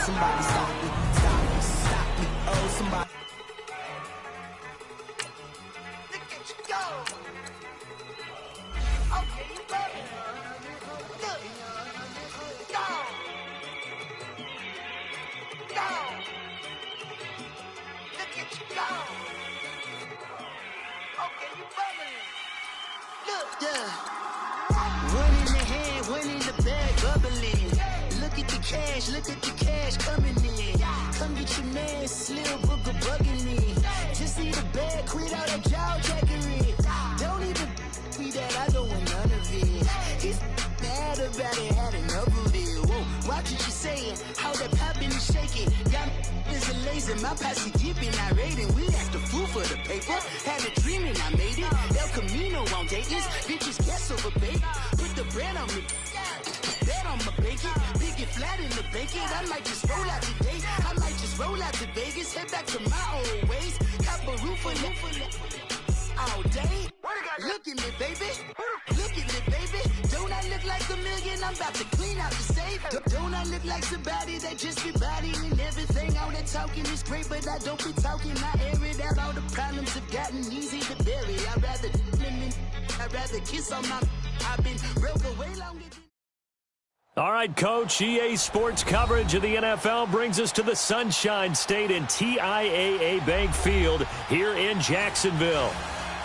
Somebody stop me, stop me, stop me. Oh, somebody. Look at you go. Okay, you better. Look. Go. Go. Look at you go. Okay, you bubbling. Look, yeah. One in the hand, one in the bag, bubbling. Look at the cash coming in. Come get your man, Slim Booker bugging me. Just need a bag, quit all that jaw jackery. Don't even me that I don't want none of it. He's mad about it, had enough of it. Whoa, watch what you saying, how that poppin' and shaking. Got is a lazy, my posse dipping, I raiding. We act the fool for the paper. Had a dream and I made it. El Camino on Dayton's, bitches guess over bait. Put the bread on me. Bet on my bacon, big and flat in the bacon. I might just roll out today. I might just roll out to Vegas, head back to my old ways. Cop a roof all day. Look at me, baby. Look at me, baby. Don't I look like a million? I'm about to clean out the safe. Don't I look like somebody that just be bodying everything? All that talking is great, but I don't be talking. I air it out. All the problems have gotten easy to bury. I'd rather kiss on my. I've been broke away longer than. All right, Coach, EA Sports coverage of the NFL brings us to the Sunshine State in TIAA Bank Field here in Jacksonville.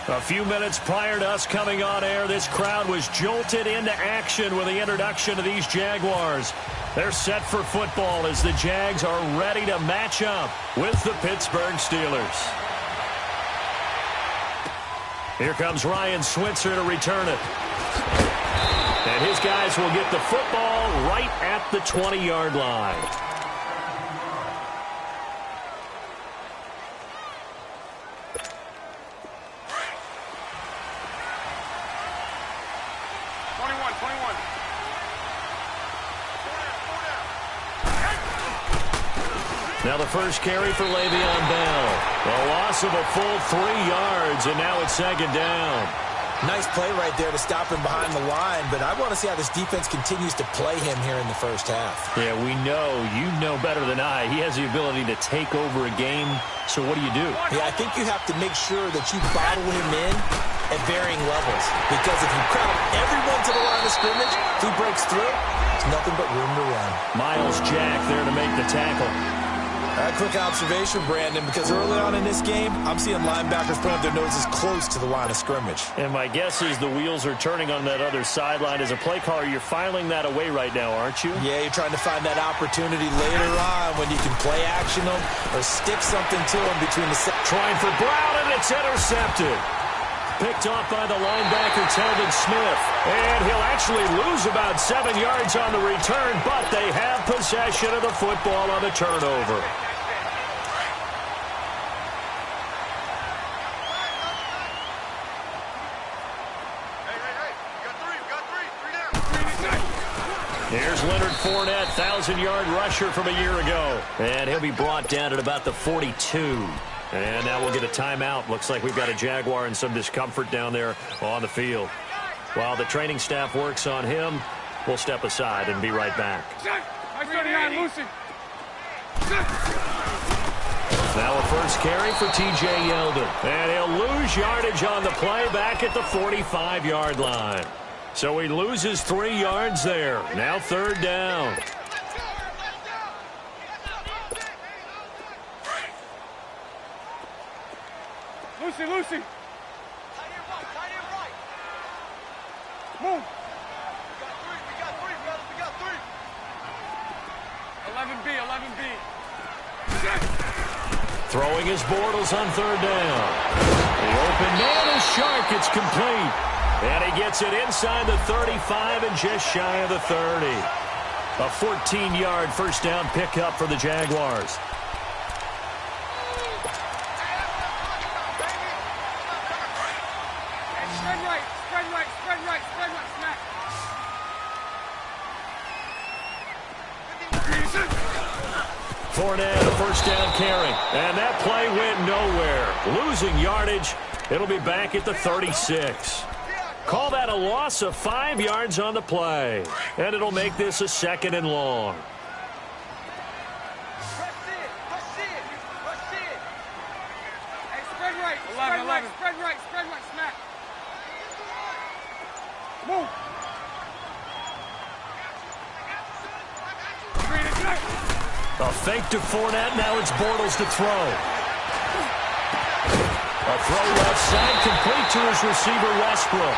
A few minutes prior to us coming on air, this crowd was jolted into action with the introduction of these Jaguars. They're set for football as the Jags are ready to match up with the Pittsburgh Steelers. Here comes Ryan Switzer to return it. And his guys will get the football right at the 20-yard line. Now the first carry for Le'Veon Bell. A loss of a full 3 yards, and now it's second down. Nice play right there to stop him behind the line, but I want to see how this defense continues to play him here in the first half. Yeah, we know. You know better than I. He has the ability to take over a game, so what do you do? Yeah, I think you have to make sure that you bottle him in at varying levels, because if you crowd everyone to the line of scrimmage, if he breaks through, there's nothing but room to run. Myles Jack there to make the tackle. A quick observation, Brandon, because early on in this game, I'm seeing linebackers put up their noses close to the line of scrimmage. And my guess is the wheels are turning on that other sideline. As a play caller, you're filing that away right now, aren't you? Yeah, you're trying to find that opportunity later on when you can play action them or stick something to them between the... Trying for Brown, and it's intercepted. Picked off by the linebacker, Telvin Smith. And he'll actually lose about 7 yards on the return, but they have possession of the football on the turnover. Here's Leonard Fournette, 1,000-yard rusher from a year ago. And he'll be brought down at about the 42. And now we'll get a timeout. Looks like we've got a Jaguar in some discomfort down there on the field. While the training staff works on him, we'll step aside and be right back. Now a first carry for T.J. Yeldon. And he'll lose yardage on the play back at the 45-yard line. So he loses 3 yards there. Now third down. Lucy. Tight end right. Move. We got three, brother. We got three. 11B. Throwing his Bortles on third down. The open man is Shark. It's complete. And he gets it inside the 35 and just shy of the 30. A 14-yard first down pickup for the Jaguars. Spread right, snap. Fournette, a first down carry. And that play went nowhere. Losing yardage. It'll be back at the 36. Call that a loss of 5 yards on the play. And it'll make this a 2nd and long. Move. A fake to Fournette. Now it's Bortles to throw. A throw left side, complete to his receiver, Westbrook.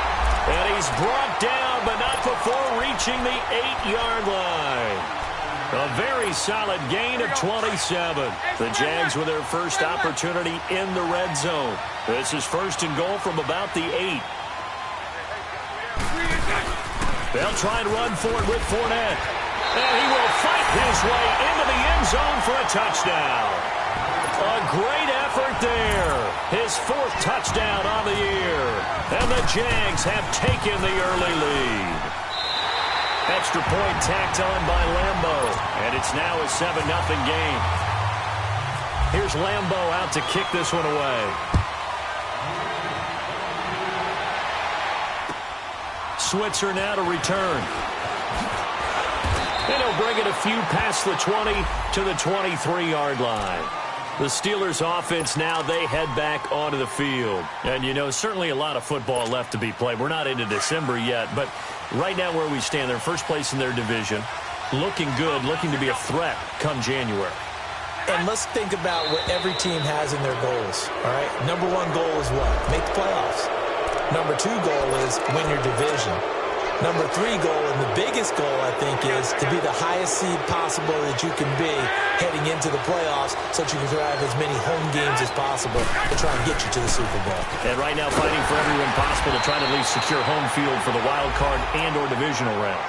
And he's brought down, but not before reaching the 8-yard line. A very solid gain of 27. The Jags with their first opportunity in the red zone. This is first and goal from about the 8. They'll try and run for it with Fournette. And he will fight his way into the end zone for a touchdown. A great effort there. His 4th touchdown on the year. And the Jags have taken the early lead. Extra point tacked on by Lambo. And it's now a 7-0 game. Here's Lambo out to kick this one away. Switzer now to return. And he'll bring it a few past the 20 to the 23-yard line. The Steelers offense now, they head back onto the field. And, you know, certainly a lot of football left to be played. We're not into December yet, but right now where we stand, they're first place in their division. Looking good, looking to be a threat come January. And let's think about what every team has in their goals, all right? Number 1 goal is what? Make the playoffs. Number 2 goal is win your division. Number 3 goal, and the biggest goal, I think, is to be the highest seed possible that you can be heading into the playoffs so that you can drive as many home games as possible to try and get you to the Super Bowl. And right now fighting for every win possible to try to at least secure home field for the wild card and or divisional round.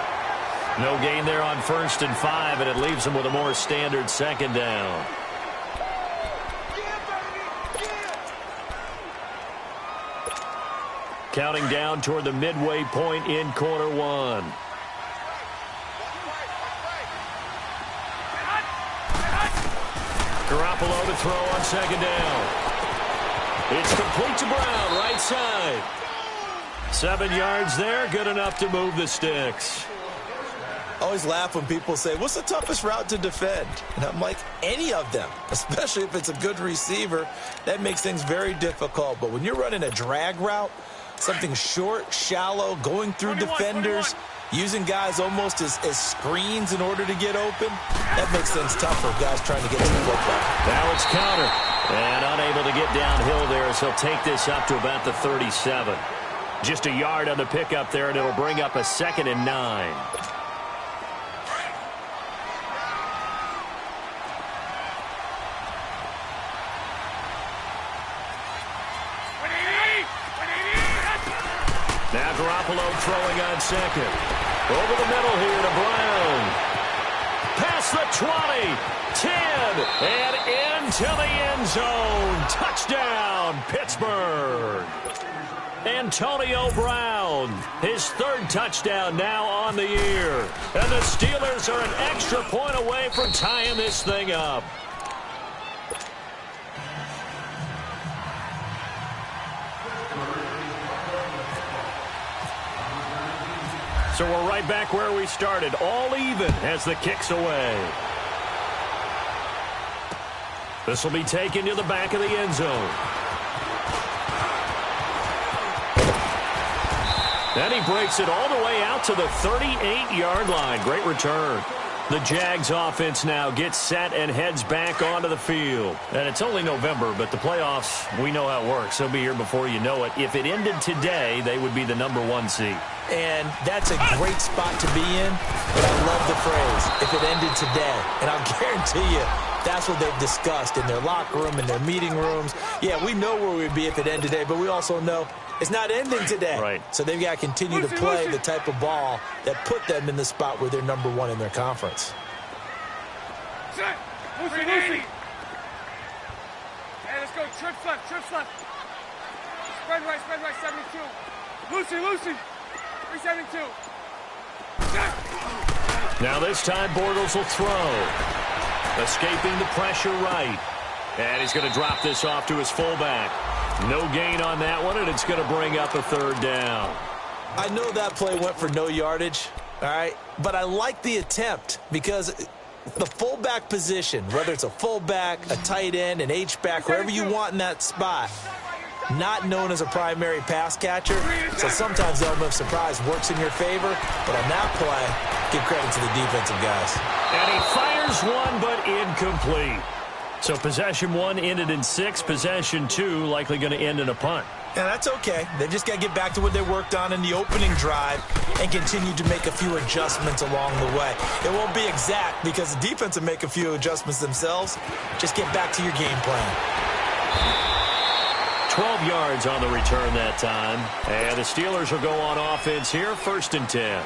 No gain there on 1st and 5, and it leaves them with a more standard 2nd down. Counting down toward the midway point in quarter 1. Garoppolo to throw on 2nd down. It's complete to Brown, right side. 7 yards there, good enough to move the sticks. I always laugh when people say, what's the toughest route to defend? And I'm like, any of them, especially if it's a good receiver. That makes things very difficult. But when you're running a drag route, something short, shallow, going through defenders, using guys almost as screens in order to get open, that makes things tougher, guys trying to get to the football. Now it's counter. And unable to get downhill there as he'll take this up to about the 37. Just a yard on the pickup there, and it'll bring up a 2nd and 9. Now Garoppolo throwing on 2nd. Over the middle here to Brown. Past the 20, 10, and into the end zone. Touchdown, Pittsburgh. Antonio Brown, his 3rd touchdown now on the year. And the Steelers are an extra point away from tying this thing up. So we're right back where we started, all even as the kick's away. This will be taken to the back of the end zone. And he breaks it all the way out to the 38-yard line. Great return. The Jags offense now gets set and heads back onto the field. And it's only November, but the playoffs, we know how it works. They'll be here before you know it. If it ended today, they would be the number 1 seed. And that's a great spot to be in, but I love the phrase, if it ended today. And I'll guarantee you, that's what they've discussed in their locker room, in their meeting rooms. Yeah, we know where we'd be if it ended today, but we also know it's not ending today. Right. So they've got to continue to play the type of ball that put them in the spot where they're number 1 in their conference. Lucy, Lucy. Hey, let's go. Trips left, trips left. Spread right, 72. Lucy, Lucy. 372. Now this time Bortles will throw. Escaping the pressure right. And he's going to drop this off to his fullback. No gain on that one, and it's going to bring up a 3rd down. I know that play went for no yardage, all right? But I like the attempt because the fullback position, whether it's a fullback, a tight end, an H-back, wherever you want in that spot, not known as a primary pass catcher, so sometimes the element of surprise works in your favor. But on that play, give credit to the defensive guys. And he fires one, but incomplete. So possession one ended in 6. Possession 2 likely going to end in a punt. And that's okay. They just got to get back to what they worked on in the opening drive and continue to make a few adjustments along the way. It won't be exact because the defense will make a few adjustments themselves. Just get back to your game plan. 12 yards on the return that time. And the Steelers will go on offense here, 1st and 10.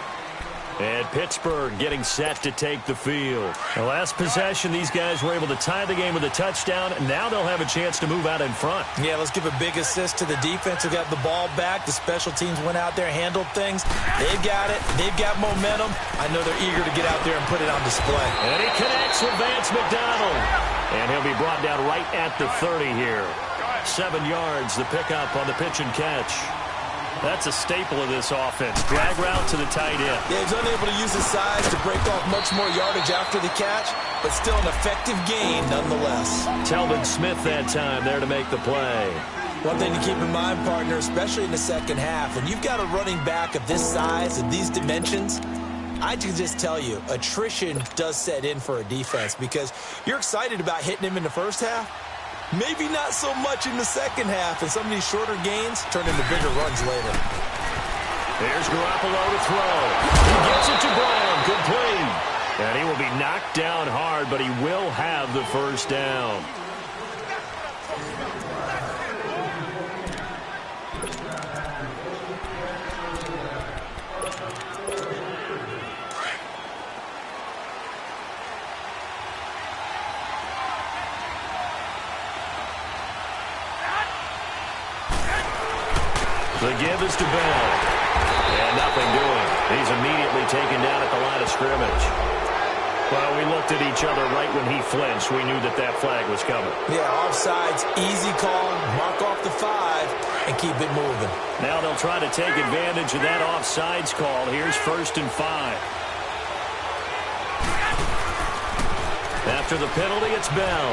And Pittsburgh getting set to take the field. The last possession, these guys were able to tie the game with a touchdown. And now they'll have a chance to move out in front. Yeah, let's give a big assist to the defense who got the ball back. The special teams went out there, handled things. They've got it. They've got momentum. I know they're eager to get out there and put it on display. And he connects with Vance McDonald. And he'll be brought down right at the 30 here. 7 yards, the pickup on the pitch and catch. That's a staple of this offense. Drag route to the tight end. Yeah, he's unable to use his size to break off much more yardage after the catch, but still an effective gain nonetheless. Telvin Smith that time there to make the play. One thing to keep in mind, partner, especially in the second half, when you've got a running back of this size and these dimensions, I can just tell you, attrition does set in for a defense because you're excited about hitting him in the first half. Maybe not so much in the second half, and some of these shorter gains turn into bigger runs later. There's Garoppolo to throw. He gets it to Brown, complete. And he will be knocked down hard, but he will have the first down. The give is to Bell. And nothing doing. He's immediately taken down at the line of scrimmage. Well, we looked at each other right when he flinched. We knew that that flag was coming. Yeah, offsides, easy call, mark off the 5, and keep it moving. Now they'll try to take advantage of that offsides call. Here's 1st and 5. After the penalty, it's Bell.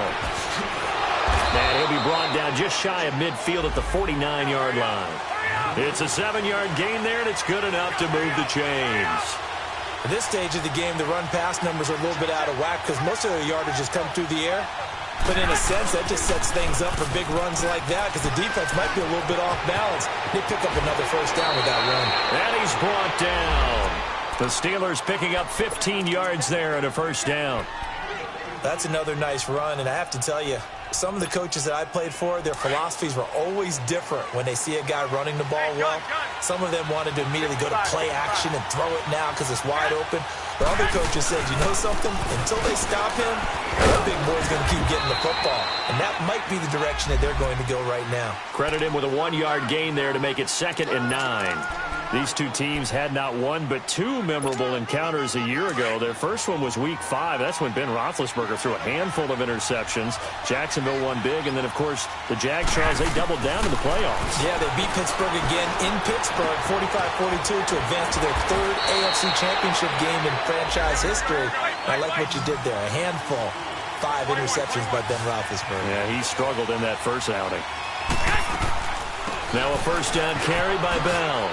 And he'll be brought down just shy of midfield at the 49-yard line. It's a 7-yard gain there, and it's good enough to move the chains. At this stage of the game, the run-pass numbers are a little bit out of whack because most of the yardage has come through the air. But in a sense, that just sets things up for big runs like that because the defense might be a little bit off balance. They pick up another first down with that run. And he's brought down. The Steelers picking up 15 yards there and a first down. That's another nice run, and I have to tell you, some of the coaches that I played for, their philosophies were always different when they see a guy running the ball well. Some of them wanted to immediately go to play action and throw it now because it's wide open. But other coaches said, you know something? Until they stop him, that big boy's going to keep getting the football. And that might be the direction that they're going to go right now. Credit him with a 1-yard gain there to make it 2nd and 9. These two teams had not one but 2 memorable encounters a year ago. Their first one was Week 5. That's when Ben Roethlisberger threw a handful of interceptions. Jacksonville won big, and then, of course, the Jags, Charles, they doubled down in the playoffs. Yeah, they beat Pittsburgh again in Pittsburgh, 45-42, to advance to their 3rd AFC Championship game in franchise history. I like what you did there. A handful. 5 interceptions by Ben Roethlisberger. Yeah, he struggled in that first outing. Now a first down carry by Bell.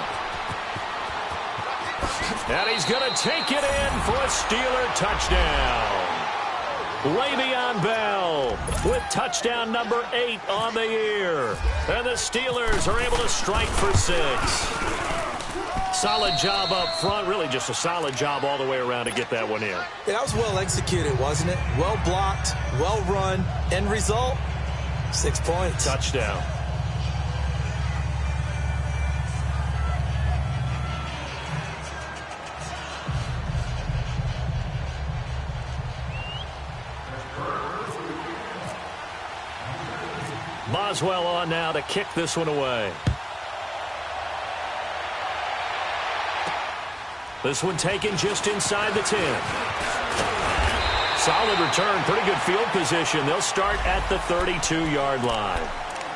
And he's going to take it in for a Steeler touchdown. Le'Veon Bell with touchdown number 8 on the year. And the Steelers are able to strike for 6. Solid job up front. Really just a solid job all the way around to get that one in. Yeah, that was well executed, wasn't it? Well blocked, well run. End result, 6 points. Touchdown. Boswell on now to kick this one away. This one taken just inside the 10. Solid return, pretty good field position. They'll start at the 32-yard line.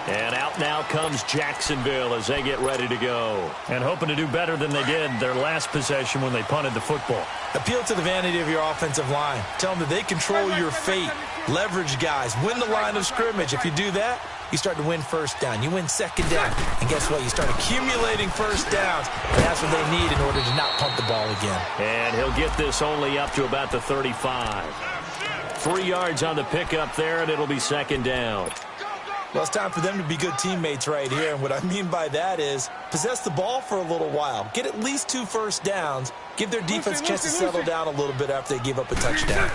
And out now comes Jacksonville as they get ready to go. And hoping to do better than they did their last possession when they punted the football. Appeal to the vanity of your offensive line. Tell them that they control your fate. Leverage guys. Win the line of scrimmage. If you do that, you start to win first down. You win second down. And guess what? You start accumulating first downs. And that's what they need in order to not punt the ball again. And he'll get this only up to about the 35. 3 yards on the pickup there, and it'll be second down. Well, it's time for them to be good teammates right here. And what I mean by that is possess the ball for a little while. Get at least 2 first downs. Give their defense a chance to settle down a little bit after they give up a touchdown.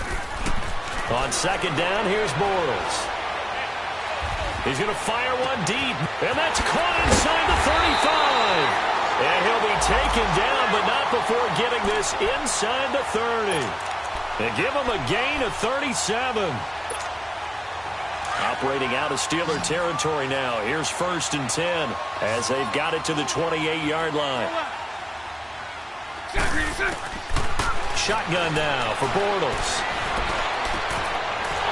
On second down, here's Bortles. He's going to fire one deep, and that's caught inside the 35. And he'll be taken down, but not before getting this inside the 30. They give him a gain of 37. Operating out of Steeler territory now. Here's 1st and 10 as they've got it to the 28-yard line. Shotgun now for Bortles.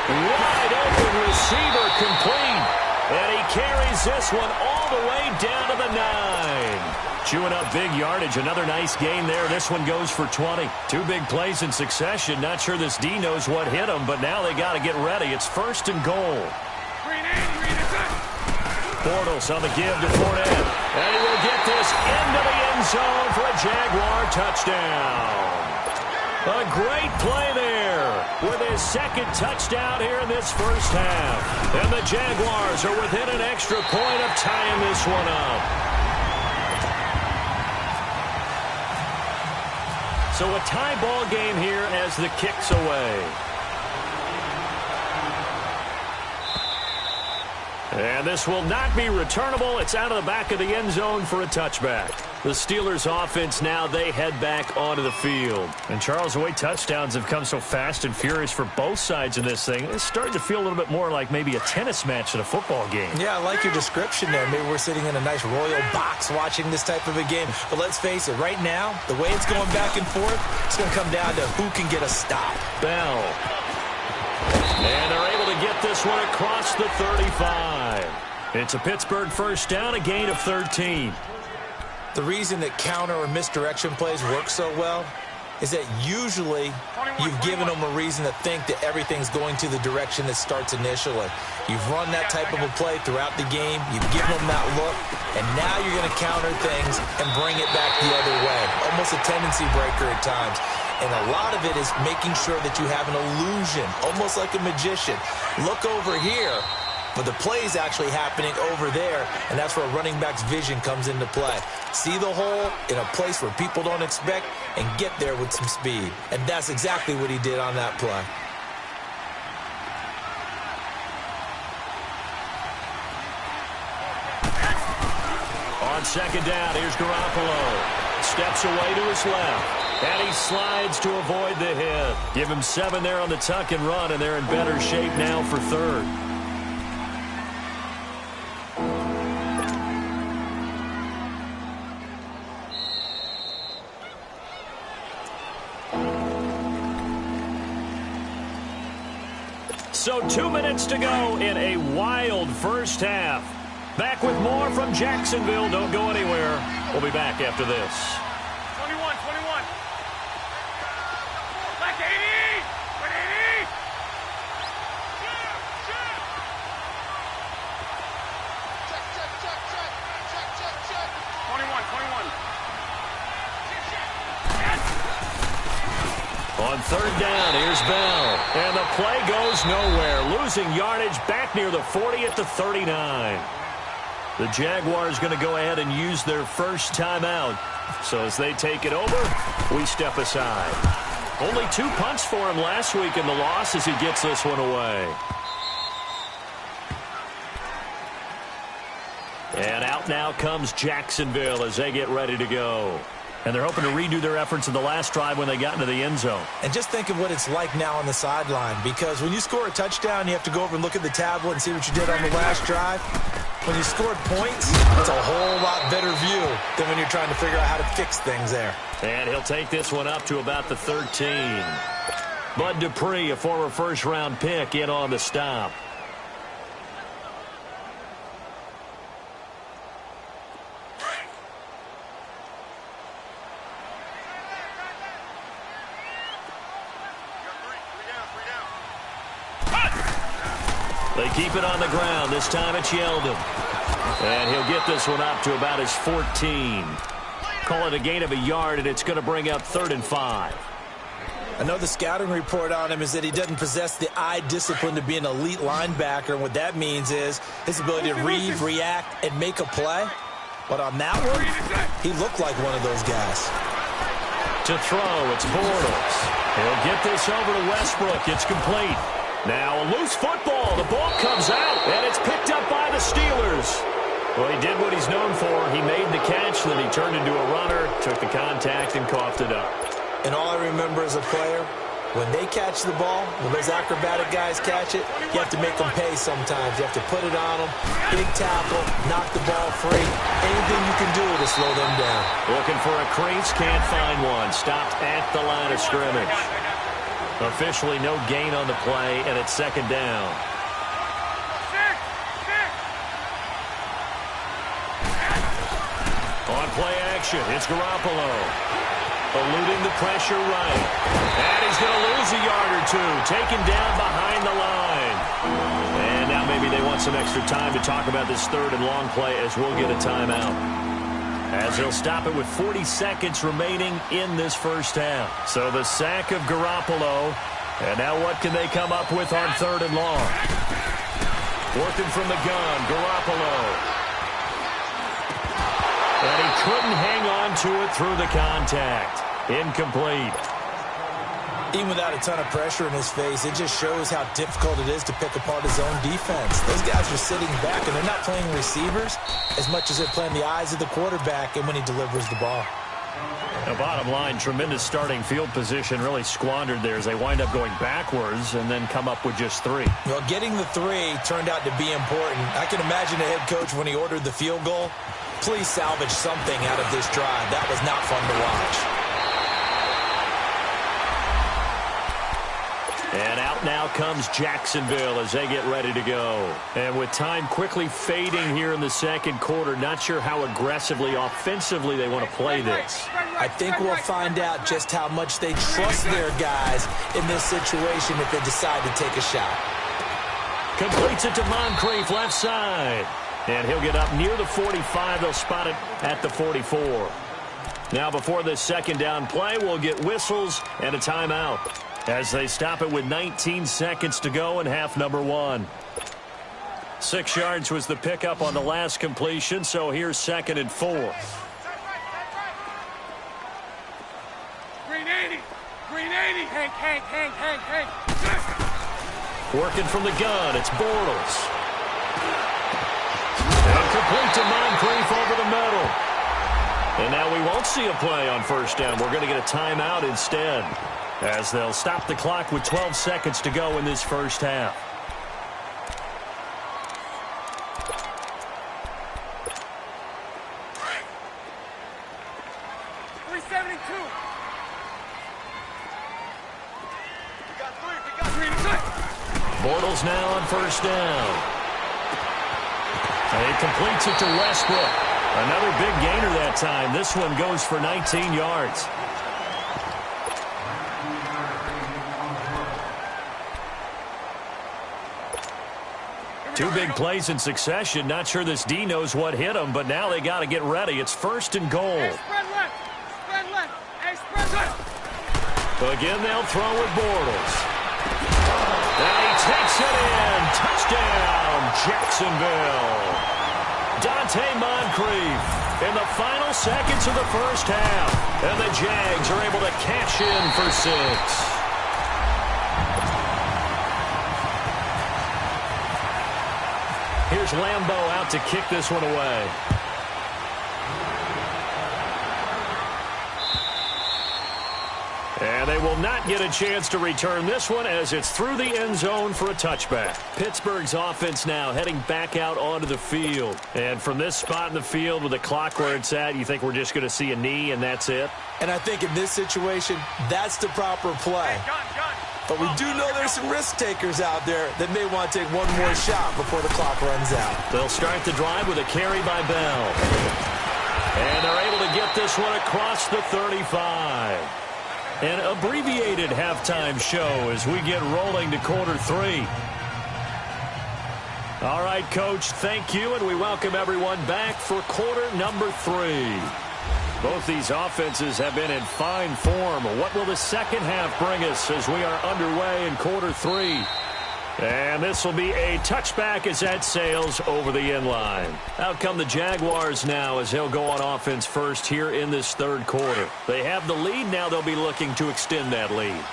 Wide open receiver complete. And he carries this one all the way down to the 9. Chewing up big yardage. Another nice gain there. This one goes for 20. 2 big plays in succession. Not sure this D knows what hit him, but now they got to get ready. It's 1st and goal. Bortles on the give to Fournette. And he will get this into the end zone for a Jaguar touchdown. A great play there with his 2nd touchdown here in this first half. And the Jaguars are within an extra point of tying this one up. So a tie ball game here as the kick's away. And this will not be returnable. It's out of the back of the end zone for a touchback. The Steelers offense now, they head back onto the field. And Charles, the way touchdowns have come so fast and furious for both sides in this thing, it's starting to feel a little bit more like maybe a tennis match than a football game. Yeah, I like your description there. Maybe we're sitting in a nice royal box watching this type of a game. But let's face it, right now, the way it's going back and forth, it's going to come down to who can get a stop. Bell. And they're able to get this one across the 35. It's a Pittsburgh first down, a gain of 13. The reason that counter or misdirection plays work so well is that usually you've given them a reason to think that everything's going to the direction that starts initially. You've run that type of a play throughout the game. You've given them that look, and now you're going to counter things and bring it back the other way. Almost a tendency breaker at times. And a lot of it is making sure that you have an illusion, almost like a magician. Look over here, but the play is actually happening over there, and that's where a running back's vision comes into play. See the hole in a place where people don't expect and get there with some speed. And that's exactly what he did on that play. On second down, here's Garoppolo. Steps away to his left. And he slides to avoid the hit. Give him 7 there on the tuck and run, and they're in better shape now for 3rd. So 2 minutes to go in a wild first half. Back with more from Jacksonville. Don't go anywhere. We'll be back after this. 21. Back 80. 180. 21. On 3rd down, here's Bell. And the play goes nowhere. Losing yardage back near the 40 at the 39. The Jaguars going to go ahead and use their first timeout. So as they take it over, we step aside. Only 2 punts for him last week in the loss as he gets this one away. And out now comes Jacksonville as they get ready to go. And they're hoping to redo their efforts in the last drive when they got into the end zone. And just think of what it's like now on the sideline, because when you score a touchdown, you have to go over and look at the tablet and see what you did on the last drive. When you scored points, it's a whole lot better view than when you're trying to figure out how to fix things there. And he'll take this one up to about the 13. Bud Dupree, a former first-round pick, in on the stop. They keep it on the ground. This time it's Yeldon. And he'll get this one up to about his 14. Call it a gain of a yard, and it's going to bring up 3rd and 5. Another scouting report on him is that he doesn't possess the eye discipline to be an elite linebacker. And what that means is his ability to read, react, and make a play. But on that one, he looked like one of those guys. To throw, it's Bortles. He'll get this over to Westbrook. It's complete. Now a loose football. The ball comes out, and it's picked up by the Steelers. Well, he did what he's known for. He made the catch, then he turned into a runner, took the contact, and coughed it up. And all I remember as a player, when they catch the ball, when those acrobatic guys catch it, you have to make them pay sometimes. You have to put it on them, big tackle, knock the ball free. Anything you can do to slow them down. Looking for a crease, can't find one. Stopped at the line of scrimmage. Officially no gain on the play, and it's 2nd down. On play action, it's Garoppolo. Eluding the pressure right. And he's going to lose a yard or two. Taken down behind the line. And now maybe they want some extra time to talk about this 3rd and long play as we'll get a timeout. As they'll stop it with 40 seconds remaining in this first half. So the sack of Garoppolo. And now what can they come up with on 3rd and long? Working from the gun, Garoppolo. And he couldn't hang on to it through the contact. Incomplete. Even without a ton of pressure in his face, it just shows how difficult it is to pick apart his own defense. Those guys are sitting back, and they're not playing receivers as much as they're playing the eyes of the quarterback and when he delivers the ball. The bottom line, tremendous starting field position, really squandered there as they wind up going backwards and then come up with just 3. Well, getting the 3 turned out to be important. I can imagine the head coach when he ordered the field goal. Please salvage something out of this drive. That was not fun to watch. And out now comes Jacksonville as they get ready to go. And with time quickly fading here in the 2nd quarter, not sure how aggressively, offensively they want to play this. I think we'll find out just how much they trust their guys in this situation if they decide to take a shot. Completes it to Moncrief, left side. And he'll get up near the 45. They'll spot it at the 44. Now before this 2nd down play, we'll get whistles and a timeout as they stop it with 19 seconds to go in half number 1. 6 yards was the pickup on the last completion, so here's 2nd and 4. Green 80. Green 80. Hank. Working from the gun, it's Bortles. And complete to Moncrief over the middle. And now we won't see a play on 1st down. We're going to get a timeout instead, as they'll stop the clock with 12 seconds to go in this first half. Bortles now on 1st down. And he completes it to Westbrook. Another big gainer that time. This one goes for 19 yards. Two big plays in succession. Not sure this D knows what hit him, but now they got to get ready. It's 1st and goal. Hey, spread left. Spread left. Hey, spread left. Again, they'll throw with Bortles. And he takes it in. Touchdown, Jacksonville. Dante Moncrief in the final seconds of the first half. And the Jags are able to cash in for 6. Here's Lambeau out to kick this one away. And they will not get a chance to return this one as it's through the end zone for a touchback. Pittsburgh's offense now heading back out onto the field. And from this spot in the field with the clock where it's at, you think we're just going to see a knee and that's it? And I think in this situation, that's the proper play. But we do know there's some risk takers out there that may want to take one more shot before the clock runs out. They'll start the drive with a carry by Bell. And they're able to get this one across the 35. An abbreviated halftime show as we get rolling to quarter 3. All right, Coach, thank you, and we welcome everyone back for quarter number 3. Both these offenses have been in fine form. What will the second half bring us as we are underway in quarter 3? And this will be a touchback as that sails over the end line. Out come the Jaguars now as they'll go on offense first here in this third quarter. They have the lead. Now they'll be looking to extend that lead.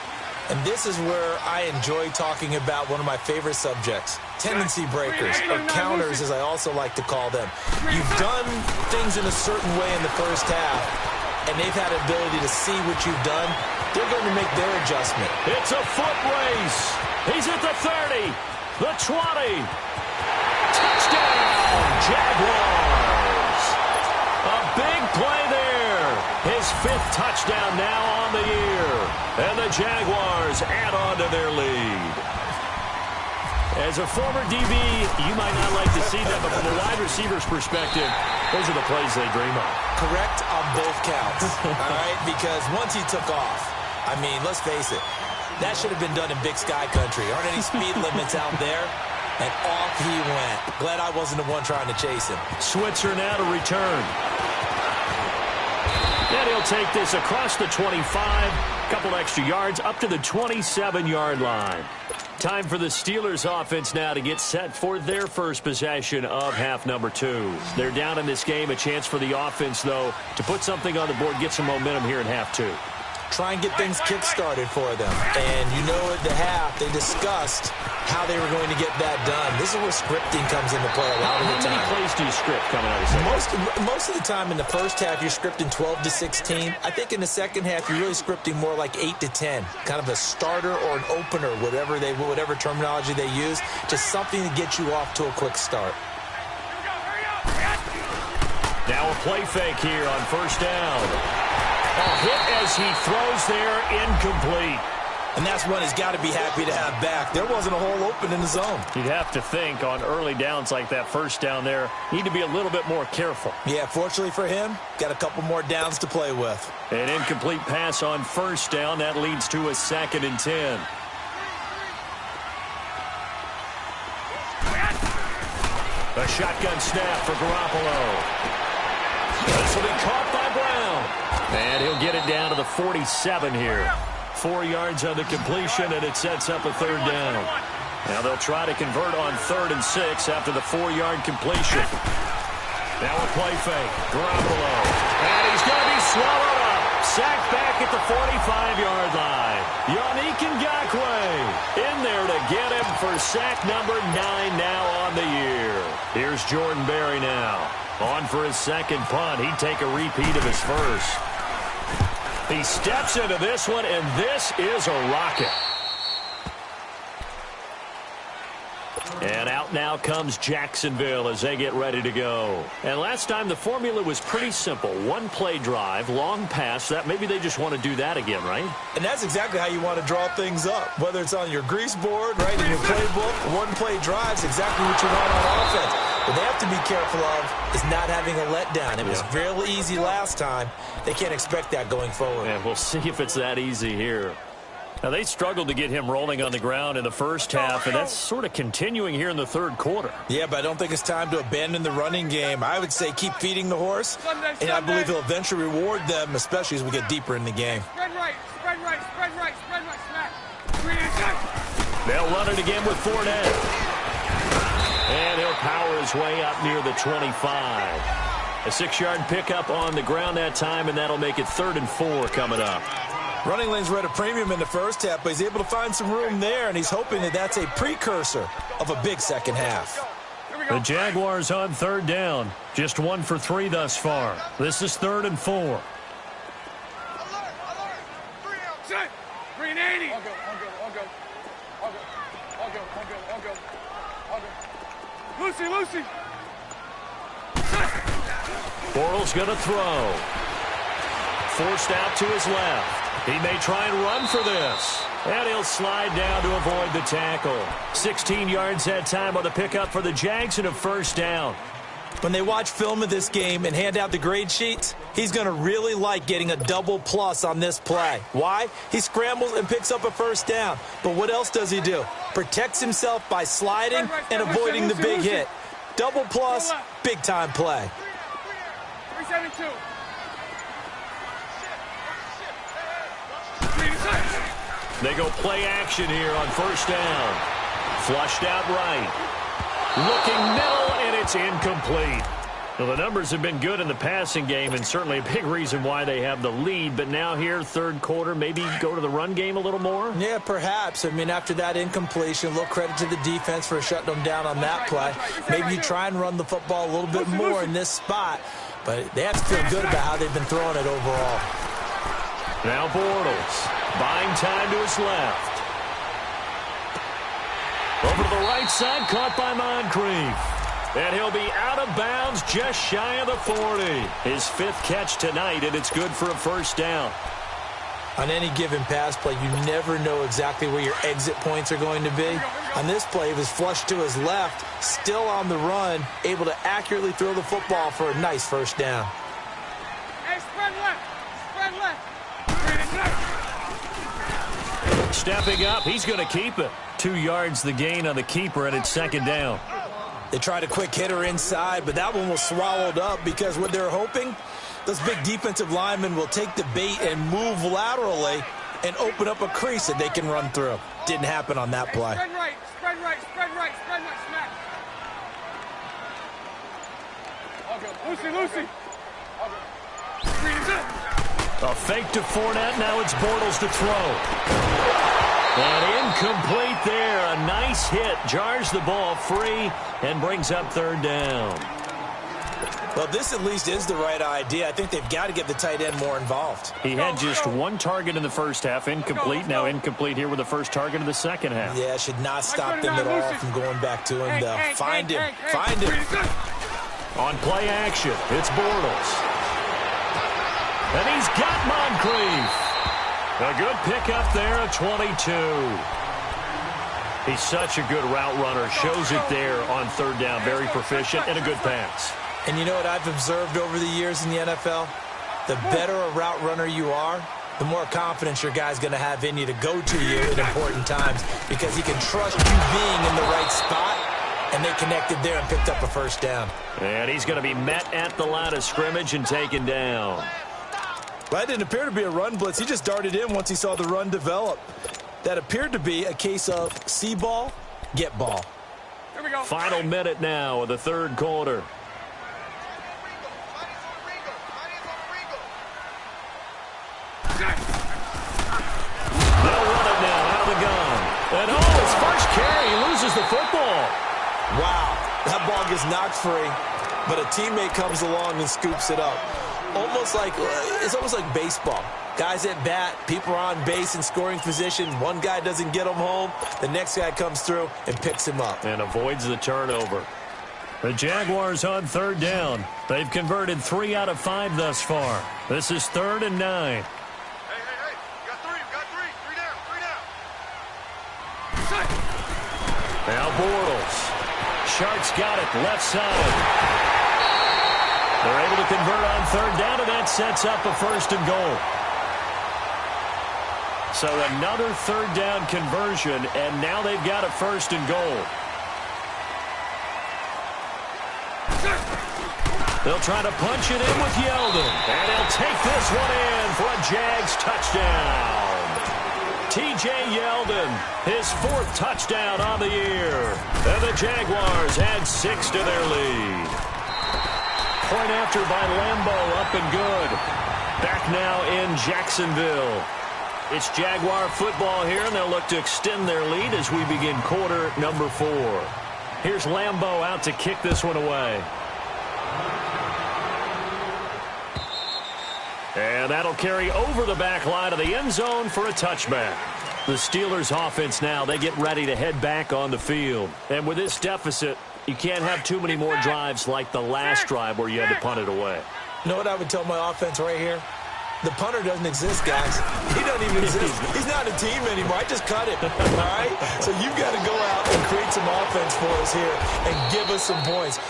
And this is where I enjoy talking about one of my favorite subjects, tendency breakers, or counters as I also like to call them. You've done things in a certain way in the first half, and they've had the ability to see what you've done. They're going to make their adjustment. It's a foot race. He's at the 30, the 20. Touchdown, Jaguars. A big play there. His 5th touchdown now on the year. And the Jaguars add on to their lead. As a former DB, you might not like to see that, but from a wide receiver's perspective, those are the plays they dream of. Correct on both counts, all right? Because once he took off, I mean, let's face it, that should have been done in Big Sky Country. Aren't any speed limits out there? And off he went. Glad I wasn't the one trying to chase him. Switzer now to return. And he'll take this across the 25, couple extra yards, up to the 27-yard line. Time for the Steelers offense now to get set for their first possession of half number 2. They're down in this game. A chance for the offense, though, to put something on the board, get some momentum here in half 2. Try and get things kick-started for them. And you know at the half, they discussed how they were going to get that done. This is where scripting comes into play a lot of the time. How many plays do you script coming out of the second? Most of the time in the first half, you're scripting 12 to 16. I think in the second half, you're really scripting more like 8 to 10. Kind of a starter or an opener, whatever terminology they use. Just something to get you off to a quick start. Now a play fake here on first down. A hit as he throws there, incomplete. And that's one he's got to be happy to have back. There wasn't a hole open in the zone. You'd have to think on early downs like that first down there, need to be a little bit more careful. Yeah, fortunately for him, got a couple more downs to play with. An incomplete pass on first down. That leads to a 2nd and 10. A shotgun snap for Garoppolo. This will be caught by Brown. And he'll get it down to the 47 here. 4 yards on the completion, and it sets up a 3rd down. Now they'll try to convert on 3rd and 6 after the 4-yard completion. Now a play fake. Garoppolo. And he's going to be swallowed up. Sacked back at the 45-yard line. Yannick Ngakoue in there to get him for sack number 9 now on the year. Here's Jordan Berry now. On for his 2nd punt. He'd take a repeat of his first. He steps into this one, and this is a rocket. And out now comes Jacksonville as they get ready to go. And last time the formula was pretty simple. 1-play drive, long pass. That maybe they just want to do that again, right? And that's exactly how you want to draw things up. Whether it's on your grease board, right, in your playbook, 1-play drive's exactly what you want on offense. What they have to be careful of is not having a letdown. It was real easy last time. They can't expect that going forward. And we'll see if it's that easy here. Now, they struggled to get him rolling on the ground in the first half, and that's sort of continuing here in the third quarter. Yeah, but I don't think it's time to abandon the running game. I would say keep feeding the horse, and I believe he'll eventually reward them, especially as we get deeper in the game. Spread right, spread right, spread right, spread right, smack. They'll run it again with Fournette. And he'll power his way up near the 25. A 6-yard pickup on the ground that time, and that'll make it 3rd and 4 coming up. Running lanes were at a premium in the first half, but he's able to find some room there, and he's hoping that that's a precursor of a big second half. The Jaguars on 3rd down. Just 1 for 3 thus far. This is 3rd and 4. Alert, 380. Lucy. Bortles going to throw. Forced out to his left. He may try and run for this. And he'll slide down to avoid the tackle. 16 yards that time on the pickup for the Jags and a 1st down. When they watch film of this game and hand out the grade sheets, he's going to really like getting a double plus on this play. Why? He scrambles and picks up a first down. But what else does he do? Protects himself by sliding and avoiding the big hit. Double plus, big-time play. 372. They go play action here on first down. Flushed out right. Looking middle, and it's incomplete. Well, the numbers have been good in the passing game, and certainly a big reason why they have the lead. But now here, third quarter, maybe go to the run game a little more? Yeah, perhaps. I mean, after that incompletion, a little credit to the defense for shutting them down on that play. Maybe you try and run the football a little bit more in this spot. But they have to feel good about how they've been throwing it overall. Now Bortles, buying time to his left. Over to the right side, caught by Moncrief. And he'll be out of bounds just shy of the 40. His fifth catch tonight, and it's good for a first down. On any given pass play, you never know exactly where your exit points are going to be. On this play, he was flushed to his left, still on the run, able to accurately throw the football for a nice first down. Hey, spread left. Spread left. Stepping up, he's going to keep it. 2 yards the gain on the keeper, and it's second down. They tried a quick hitter inside, but that one was swallowed up because what they're hoping, those big defensive linemen will take the bait and move laterally and open up a crease that they can run through. Didn't happen on that play. Spread right, spread right, spread right, spread right, smack. Okay, Lucy. A fake to Fournette, now it's Bortles to throw. And incomplete there. A nice hit. Jars the ball free and brings up third down. Well, this at least is the right idea. I think they've got to get the tight end more involved. He had just one target in the first half. Incomplete. Now incomplete here with the first target of the second half. Yeah, should not stop them at all from going back to him, though. Find him. Find him. On play action, it's Bortles. And he's got Moncrief. A good pickup there at 22. He's such a good route runner. Shows it there on third down. Very proficient and a good pass. And you know what I've observed over the years in the NFL? The better a route runner you are, the more confidence your guy's going to have in you to go to you at important times because he can trust you being in the right spot, and they connected there and picked up a first down. And he's going to be met at the line of scrimmage and taken down. Well, that didn't appear to be a run blitz. He just darted in once he saw the run develop. That appeared to be a case of see ball, get ball. Here we go. Final minute now of the third quarter. They'll run it now out of the gun. And his first carry, he loses the football. Wow, that ball gets knocked free, but a teammate comes along and scoops it up. It's almost like baseball. Guys at bat, people are on base in scoring position. One guy doesn't get him home. The next guy comes through and picks him up. And avoids the turnover. The Jaguars on third down. They've converted 3 out of 5 thus far. This is 3rd and 9. Hey. You got three. Three down. Now Bortles. Sharks got it left side. They're able to convert on third down, and that sets up a 1st and goal. So another third down conversion, and now they've got a 1st and goal. They'll try to punch it in with Yeldon, and he'll take this one in for a Jags touchdown. T.J. Yeldon, his 4th touchdown on the year, and the Jaguars add 6 to their lead. Point after by Lambeau, up and good. Back now in Jacksonville. It's Jaguar football here, and they'll look to extend their lead as we begin quarter number 4. Here's Lambeau out to kick this one away. And that'll carry over the back line of the end zone for a touchback. The Steelers offense now, they get ready to head back on the field. And with this deficit, you can't have too many more drives like the last drive where you had to punt it away. You know what I would tell my offense right here? The punter doesn't exist, guys. He doesn't even exist. He's not a team anymore. I just cut him, all right? So you've got to go out and create some offense for us here and give us some points.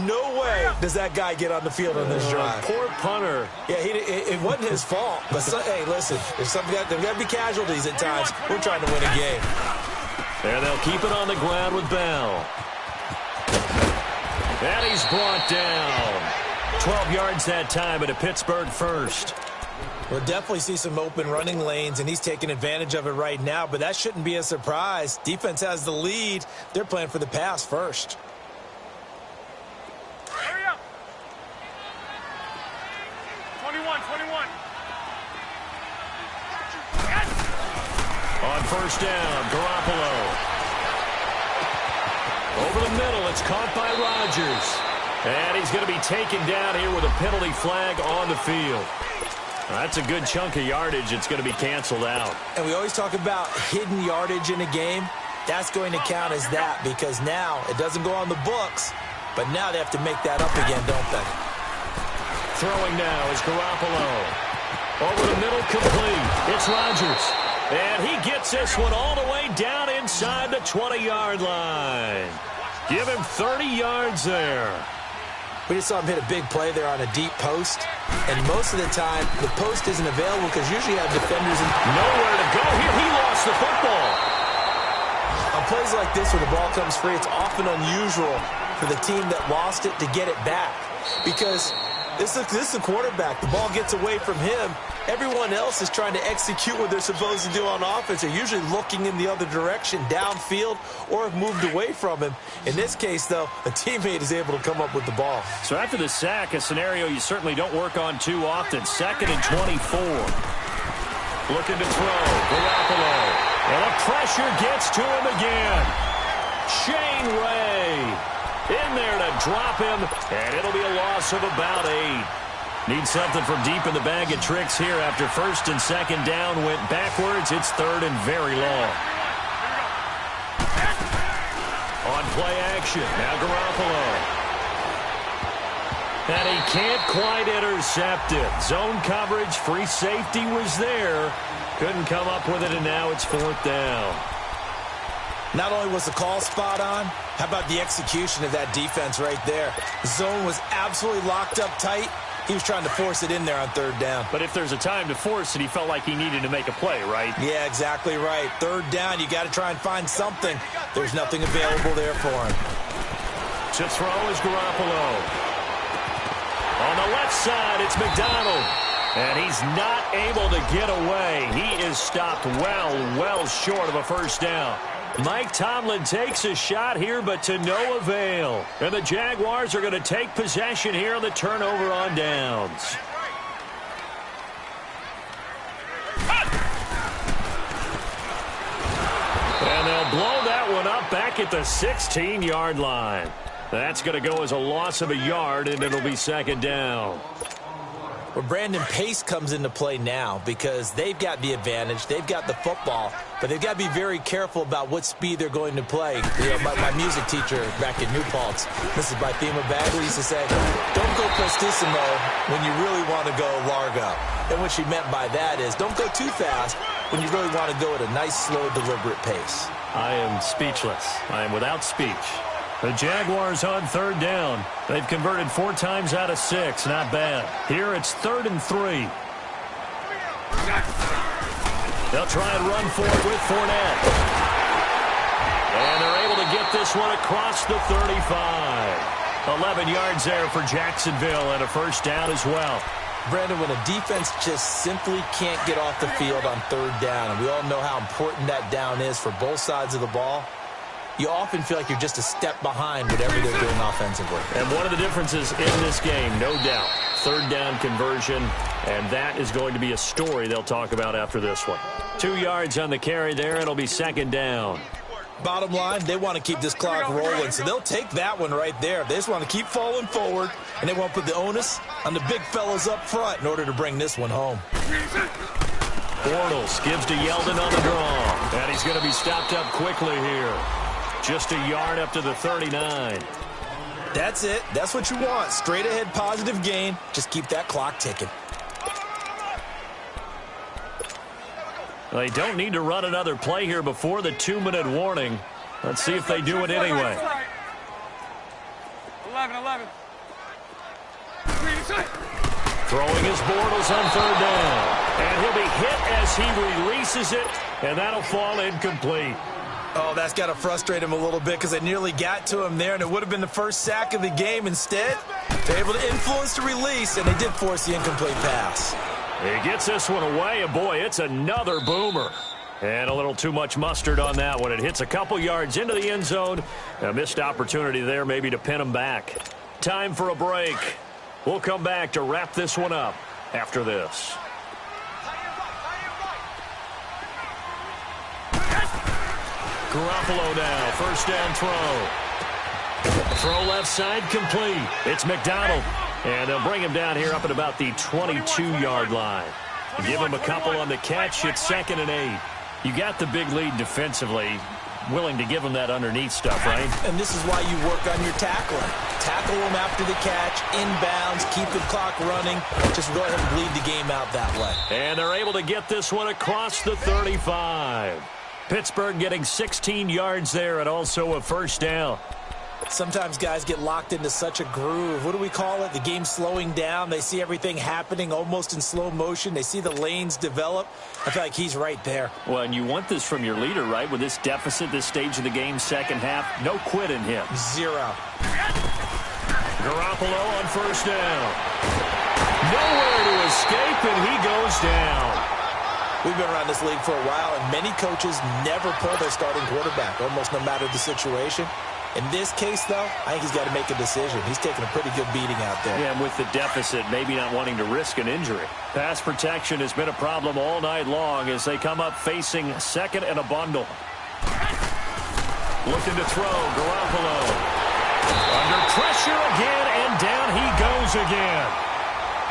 No way does that guy get on the field on this drive. Poor punter. Yeah, it wasn't his fault. But, hey, listen, there's got to be casualties at times. We're trying to win a game. And they'll keep it on the ground with Bell. And he's brought down. 12 yards that time at a Pittsburgh first. We'll definitely see some open running lanes, and he's taking advantage of it right now, but that shouldn't be a surprise. Defense has the lead. They're playing for the pass first. Hurry up. 21. Yes. On first down, Garoppolo. Over the middle, it's caught by Rodgers. And he's going to be taken down here with a penalty flag on the field. That's a good chunk of yardage. It's going to be canceled out. And we always talk about hidden yardage in a game. That's going to count as that because now it doesn't go on the books, but now they have to make that up again, don't they? Throwing now is Garoppolo. Over the middle, complete. It's Rodgers. And he gets this one all the way down inside the 20-yard line. Give him 30 yards there. We just saw him hit a big play there on a deep post. And most of the time, the post isn't available because usually you have defenders in nowhere to go here. He lost the football. On plays like this where the ball comes free, it's often unusual for the team that lost it to get it back. Because this is a quarterback. The ball gets away from him. Everyone else is trying to execute what they're supposed to do on offense. They're usually looking in the other direction, downfield, or have moved away from him. In this case, though, a teammate is able to come up with the ball. So after the sack, a scenario you certainly don't work on too often. 2nd and 24. Looking to throw. Garoppolo. And the pressure gets to him again. Shane Ray in there to drop him, and it'll be a loss of about 8. Need something from deep in the bag of tricks here after 1st and 2nd down went backwards. It's 3rd and very long. On play action, now Garoppolo. And he can't quite intercept it. Zone coverage, free safety was there. Couldn't come up with it, and now it's 4th down. Not only was the call spot on, how about the execution of that defense right there? The zone was absolutely locked up tight. He was trying to force it in there on 3rd down. But if there's a time to force it, he felt like he needed to make a play, right? Yeah, exactly right. 3rd down, you got to try and find something. There's nothing available there for him. To throw is Garoppolo. On the left side, it's McDonald. And he's not able to get away. He is stopped well short of a 1st down. Mike Tomlin takes a shot here, but to no avail. And the Jaguars are going to take possession here on the turnover on downs. And they'll blow that one up back at the 16-yard line. That's going to go as a loss of a yard, and it'll be 2nd down. Well, Brandon, pace comes into play now because they've got the advantage. They've got the football, but they've got to be very careful about what speed they're going to play. You know, my music teacher back in New Paltz, Mrs. Bythema Bagley, used to say, don't go prestissimo when you really want to go largo. And what she meant by that is don't go too fast when you really want to go at a nice, slow, deliberate pace. I am speechless. I am without speech. The Jaguars on 3rd down. They've converted 4 times out of 6. Not bad. Here it's 3rd and 3. They'll try and run for it with Fournette. And they're able to get this one across the 35. 11 yards there for Jacksonville and a 1st down as well. Brandon, when a defense just simply can't get off the field on 3rd down, and we all know how important that down is for both sides of the ball, you often feel like you're just a step behind whatever they're doing offensively. And one of the differences in this game, no doubt, 3rd down conversion, and that is going to be a story they'll talk about after this one. 2 yards on the carry there, and it'll be 2nd down. Bottom line, they want to keep this clock rolling, so they'll take that one right there. They just want to keep falling forward, and they want to put the onus on the big fellas up front in order to bring this one home. Bortles gives to Yeldon on the draw, and he's going to be stopped up quickly here. Just a yard up to the 39. That's it. That's what you want. Straight ahead positive gain. Just keep that clock ticking. They don't need to run another play here before the 2-minute warning. Let's see if they do it anyway. 11. Throwing his Bortles on 3rd down. And he'll be hit as he releases it, and that'll fall incomplete. Oh, that's got to frustrate him a little bit because they nearly got to him there, and it would have been the first sack of the game. Instead, they're able to influence the release, and they did force the incomplete pass. He gets this one away, and boy, it's another boomer. And a little too much mustard on that one. It hits a couple yards into the end zone. A missed opportunity there maybe to pin him back. Time for a break. We'll come back to wrap this one up after this. Garoppolo now, 1st down throw. Throw left side complete. It's McDonald. And they'll bring him down here up at about the 22-yard line. Give him a couple on the catch. It's 2nd and 8. You got the big lead defensively. Willing to give him that underneath stuff, right? And this is why you work on your tackling. Tackle him after the catch, inbounds, keep the clock running. Just go ahead and bleed the game out that way. And they're able to get this one across the 35. Pittsburgh getting 16 yards there and also a 1st down. Sometimes guys get locked into such a groove. What do we call it? The game's slowing down. They see everything happening almost in slow motion. They see the lanes develop. I feel like he's right there. Well, and you want this from your leader, right? With this deficit, this stage of the game, second half, no quit in him. 0. Garoppolo on 1st down. Nowhere to escape, and he goes down. We've been around this league for a while, and many coaches never pull their starting quarterback, almost no matter the situation. In this case, though, I think he's got to make a decision. He's taking a pretty good beating out there. Yeah, and with the deficit, maybe not wanting to risk an injury. Pass protection has been a problem all night long as they come up facing 2nd and a bundle. Looking to throw, Garoppolo. Under pressure again, and down he goes again.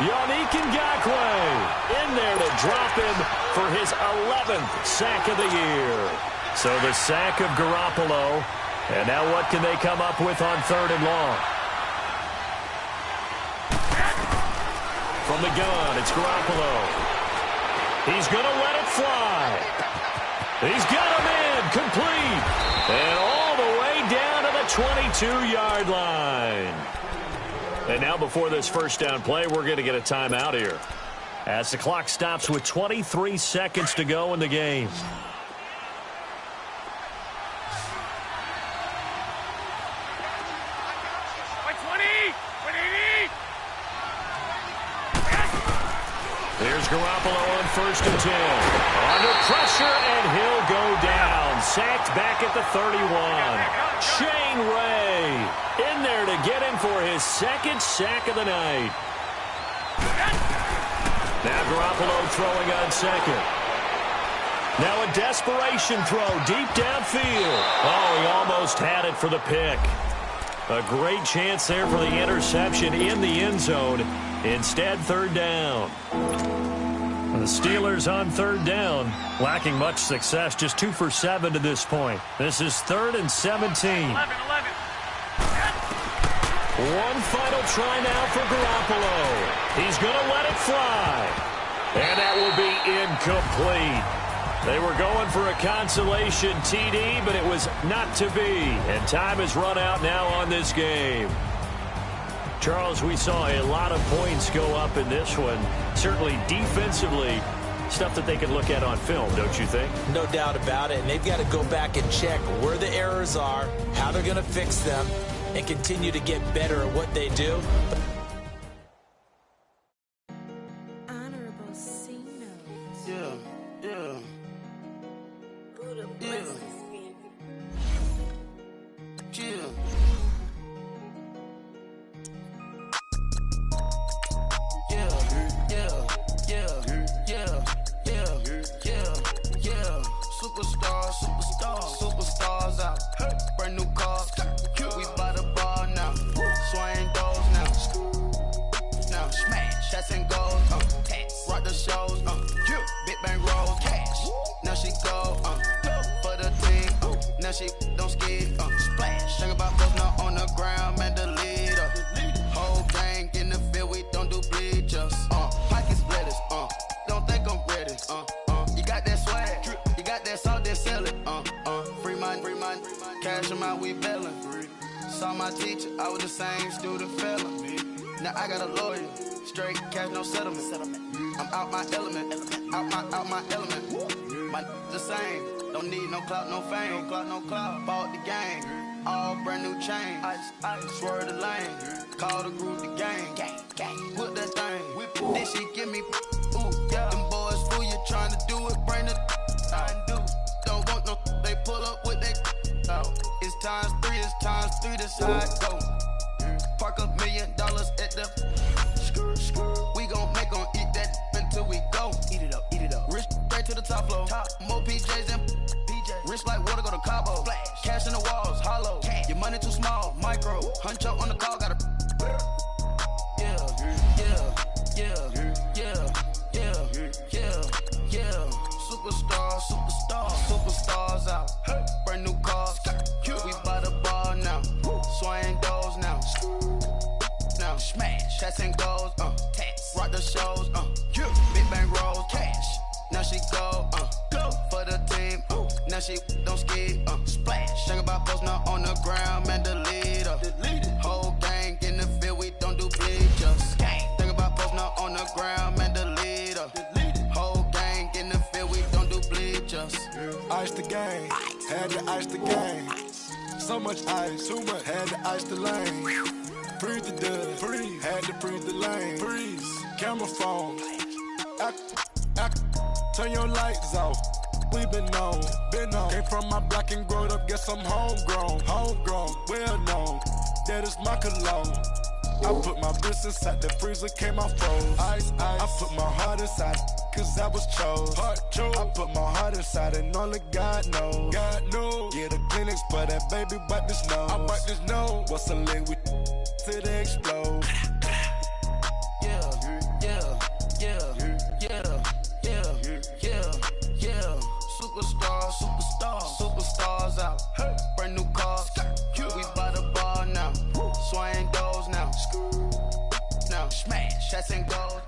Yannick Ngakoue in there to drop him for his 11th sack of the year. So the sack of Garoppolo. And now what can they come up with on 3rd and long? From the gun, it's Garoppolo. He's going to let it fly. He's got him in, complete. And all the way down to the 22-yard line. And now before this 1st down play, we're going to get a timeout here. As the clock stops with 23 seconds to go in the game. Here's Garoppolo on 1st and 10. Under pressure, and he'll go down. Sacked back at the 31. Shane Ray in there to get him for his 2nd sack of the night. Now Garoppolo throwing on 2nd. Now a desperation throw deep downfield. Oh, he almost had it for the pick. A great chance there for the interception in the end zone. Instead, 3rd down. The Steelers on 3rd down, lacking much success, just 2 for 7 to this point. This is 3rd and 17. 11. One final try now for Garoppolo. He's going to let it fly. And that will be incomplete. They were going for a consolation TD, but it was not to be. And time has run out now on this game. Charles, we saw a lot of points go up in this one. Certainly defensively, stuff that they can look at on film, don't you think? No doubt about it. And they've got to go back and check where the errors are, how they're going to fix them, and continue to get better at what they do. Honorable C notes. Yeah. Buddha Yeah. blesses me. Yeah. Superstars out. Brand new cars. We by the ball now. Swing doors now. Now smash. Shots and goals. Rock the shows. Big bang rolls. Cash. Now she go. For the team. Now she don't skid. Splash. Think about those now on the ground. Man, the leader. Whole gang in the field. We don't do bleachers. Pockets splitters. Don't think I'm ready. You got that swag. cash them out, we bailin'. Saw my teacher, I was the same student felon. Now I got a lawyer, straight cash, no settlement. I'm out my element, out my element. My the same, don't need no clout, no fame. No clout. Bought the game, all brand new chain. I swerve the lane, call the group the gang. Whip that thing, then she give me, ooh, yeah. Them boys fool you, tryna do it, bring the I do. Don't want no, they pull up with they It's times three, that's how it go. Park $1 million at the we gon' make 'em eat that until we go. Eat it up. Rich straight to the top floor. More PJs and rich like water, go to Cabo. Flash. Cash in the walls, hollow. Cash. Your money too small, micro. Hunch up on the call, gotta. Superstars out. Brand new cars. We by the bar now. Swaying doors now. Now smash. Cats and goals. Rock the shows. Big bang rolls. Cash. Now she go. For the team. Now she don't ski. Splash. Think about posting up on the ground, man. Delete her. Whole gang in the field. We don't do bleachers. Think about posting up on the ground, man. Delete her. Whole gang in the field. We don't do bleachers. Ice the game, had to ice the game. So much ice, too much, had to ice the lane. Freeze the dust, freeze, had to freeze the lane. Freeze, camera phone. Turn your lights off. We been on. Came from my block and growed up, guess I'm homegrown, well known. That is my cologne. I put my wrist inside the freezer, came out froze. Ice. I put my heart inside, cause I was chose. I put my heart inside and only God knows. Yeah, the clinics for that baby, wipe this nose. I wipe this nose. What's a leg with till they explode? Superstars out. Brand new cars. We by the bar now. Swaying doors now. Now smash. Cats and goals.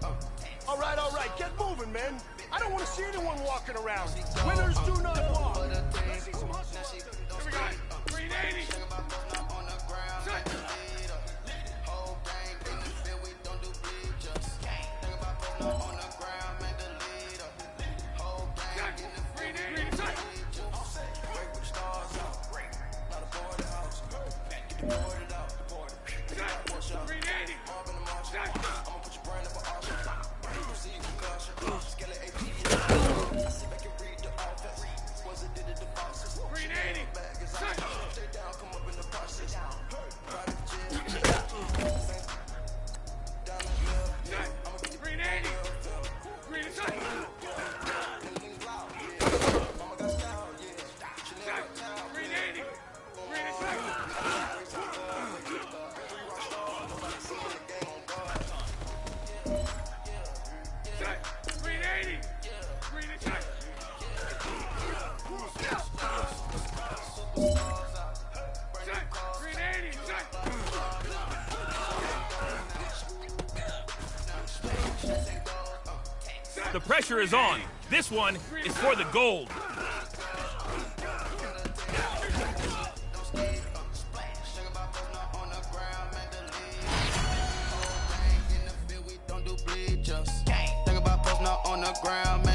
All right, get moving, man. I don't want to see anyone walking around. Winners do not walk. Let's see some hustle. Here we go. 380. The pressure is on. This one is for the gold. Think about posting up on the ground, man.